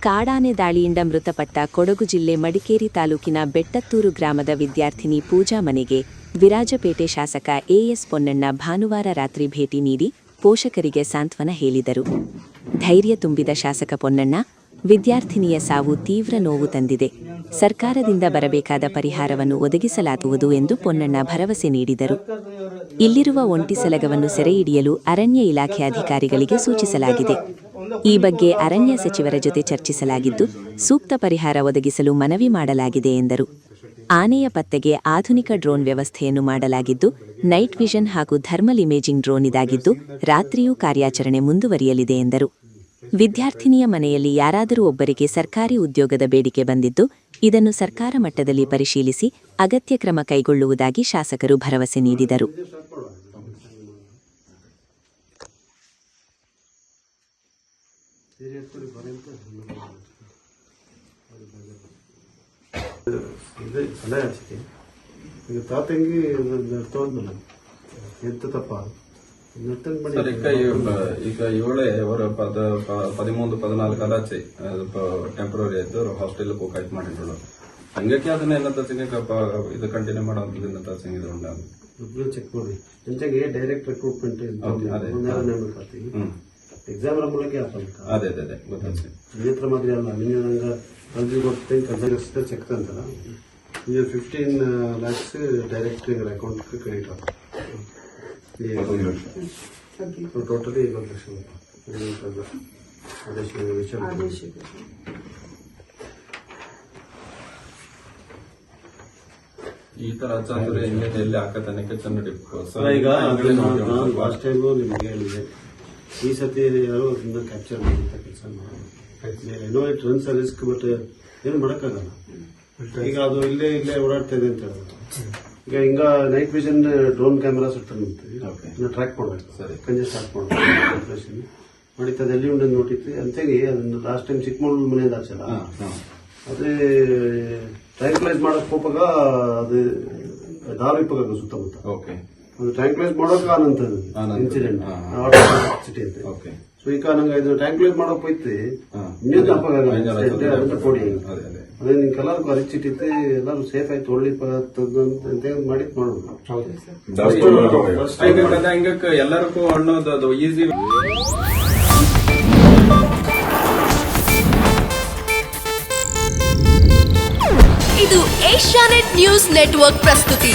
ಕಾಡಾನೆ ದಾಳಿಯಿಂದ ಮೃತಪಟ್ಟ ಕೊಡಗು ಜಿಲ್ಲೆ ಮಡಿಕೇರಿ ತಾಲೂಕಿನ ಬೆಟ್ಟತ್ತೂರು ಗ್ರಾಮದ ವಿದ್ಯಾರ್ಥಿನಿ ಪೂಜಾ ಮನೆಗೆ ವಿರಾಜಪೇಟೆ ಶಾಸಕ ಎಎಸ್ ಪೊನ್ನಣ್ಣ ಭಾನುವಾರ ರಾತ್ರಿ ಭೇಟಿ ನೀಡಿ ಪೋಷಕರಿಗೆ ಸಾಂತ್ವನ ಹೇಳಿದರು. ಧೈರ್ಯ ತುಂಬಿದ ಶಾಸಕ ಪೊನ್ನಣ್ಣ, ವಿದ್ಯಾರ್ಥಿನಿಯ ಸಾವು ತೀವ್ರ ನೋವು ತಂದಿದೆ. ಸರ್ಕಾರದಿಂದ ಬರಬೇಕಾದ ಪರಿಹಾರವನ್ನು ಒದಗಿಸಲಾಗುವುದು ಎಂದು ಪೊನ್ನಣ್ಣ ಭರವಸೆ ನೀಡಿದರು. ಇಲ್ಲಿರುವ ಒಂಟಿ ಸಲಗವನ್ನು ಸೆರೆಹಿಡಿಯಲು ಅರಣ್ಯ ಇಲಾಖೆ ಅಧಿಕಾರಿಗಳಿಗೆ ಸೂಚಿಸಲಾಗಿದೆ. ಈ ಬಗ್ಗೆ ಅರಣ್ಯ ಸಚಿವರ ಜೊತೆ ಚರ್ಚಿಸಲಾಗಿದ್ದು, ಸೂಕ್ತ ಪರಿಹಾರ ಒದಗಿಸಲು ಮನವಿ ಮಾಡಲಾಗಿದೆ ಎಂದರು. ಆನೆಯ ಪತ್ತೆಗೆ ಆಧುನಿಕ ಡ್ರೋನ್ ವ್ಯವಸ್ಥೆಯನ್ನು ಮಾಡಲಾಗಿದ್ದು, ನೈಟ್ ವಿಷನ್ ಹಾಗೂ ಥರ್ಮಲ್ ಇಮೇಜಿಂಗ್ ಡ್ರೋನ್ ಇದಾಗಿದ್ದು, ರಾತ್ರಿಯೂ ಕಾರ್ಯಾಚರಣೆ ಮುಂದುವರಿಯಲಿದೆ ಎಂದರು. ವಿದ್ಯಾರ್ಥಿನಿಯ ಮನೆಯಲ್ಲಿ ಯಾರಾದರೂ ಒಬ್ಬರಿಗೆ ಸರ್ಕಾರಿ ಉದ್ಯೋಗದ ಬೇಡಿಕೆ ಬಂದಿದ್ದು, ಇದನ್ನು ಸರ್ಕಾರ ಮಟ್ಟದಲ್ಲಿ ಪರಿಶೀಲಿಸಿ ಅಗತ್ಯ ಕ್ರಮ ಕೈಗೊಳ್ಳುವುದಾಗಿ ಶಾಸಕರು ಭರವಸೆ ನೀಡಿದರು. ಈಗ ಇವಳೆ ಅವರ 13-14 ಕಲಾಚೆ ಟೆಂಪರರಿ ಆಯ್ತು ಹಾಸ್ಟೆಲ್ ಹೋಗಿ ಮಾಡಿದ್ರು. ಹಂಗಕ್ಕೆ ಅದನ್ನ ಇದು ಕಂಟಿನ್ಯೂ ಮಾಡೋದು ಚೆಕ್ ಮಾಡಿ ಎಂಚಾಗೆ ಡೈರೆಕ್ಟ್ ರಿಕ್ರೂಟ್ಮೆಂಟ್ ಎಕ್ಸಾಮ್ ಮೂಲಕ ಅದೇ ಅದೇ ಗೊತ್ತಾಗ್ತದೆ. ನೇತ್ರ ಮಾದರಿ ಅಲ್ಲ, ನಿಮಗೆ ಅರ್ಜಿ ಕೊಟ್ಟು ಕನ್ಸಲ್ಟೆನ್ಸಿ ಚೆಕ್ ಅಂತಲ್ಲ, ಈಗ 15 lakhs ಡೈರೆಕ್ಟ್ ಅಕೌಂಟ್ ಕ್ರೆಡಿಟ್ ಆಗ್ತದೆ. ಟೋಟಲಿ 1 ಲಕ್ಷ ಆದೇಶ. ಈ ತರ ಎಲ್ಲಿ ಹಾಕತನಕ್ಕೆ ಚೆನ್ನ ಈಗ ಲಾಸ್ಟ್ ಟೈಮು ನಿಮ್ಗೆ ಹೇಳಿದೆ, ಈ ಸತಿ ಯಾರು ಅದನ್ನ ಕ್ಯಾಪ್ಚರ್ ಮಾಡುವಂತ ಕೆಲಸ ಏನೋ ಇಟ್ ರನ್ಸ್ ರಿಸ್ಕ್, ಬಟ್ ಏನು ಮಾಡೋಕ್ಕಾಗಲ್ಲ. ಈಗ ಅದು ಇಲ್ಲೇ ಓಡಾಡ್ತಾ ಇದೆ ಅಂತ ಹೇಳಿದ್ರು. ಈಗ ಹಿಂಗ ನೈಟ್ ವಿಷನ್ ಡ್ರೋನ್ ಕ್ಯಾಮೆರಾಸ್ ಇರ್ತಾನೆ, ಟ್ರ್ಯಾಕ್ ಮಾಡ್ಬೇಕು, ಕಂಜೆ ಸ್ಟಾರ್ಟ್ ಮಾಡ್ಬೇಕು ಮಾಡಿತ್ತು. ಎಲ್ಲಿ ಉಂಡೆ ನೋಟಿತ್ತು ಅಂತಾಗಿ ಅದನ್ನ ಲಾಸ್ಟ್ ಟೈಮ್ ಚಿಕ್ಕಮಗಳೂರು ಮನೆಯಿಂದ ಆಚಲ್ಲ, ಅದೇ ಟ್ರ್ಯಾಂಕ್ಲೈಸ್ ಮಾಡಕ್ ಹೋಗಾಗ ಅದು ದಾವಿಪ್ಪಾಗ ಸುತ್ತಮುತ್ತ ಅದು ಟ್ರ್ಯಾಂಕ್ಲೈಸ್ ಮಾಡೋಕೆ ಆನಂತದ್ದು ಇನ್ಸಿಡೆಂಟ್ ಸಿಟಿ ಅಂತ. ಸೊ ಈಗ ನಂಗೆ ಇದು ಟ್ರ್ಯಾಂಕ್ಲೈಸ್ ಮಾಡೋಕೆ ಹೋಯ್ತು, ಇನ್ನೊಂದು ಅಪಘಾತ ಕೊಡಿ ಅದೇ ನಿಮ್ ಕಲರ್ಗೂ ಅರಿಚಿಟ್ಟಿತ್ತು, ಎಲ್ಲರೂ ಸೇಫ್ ಆಯ್ತು, ಒಳ್ಳೆ ಅಂತ ಮಾಡಿ ಮಾಡೋದು. ಎಲ್ಲರಿಗೂ ಅನ್ನೋದು ಈಸಿ. ಇದು ಏಷ್ಯಾನೆಟ್ ನ್ಯೂಸ್ ನೆಟ್ವರ್ಕ್ ಪ್ರಸ್ತುತಿ.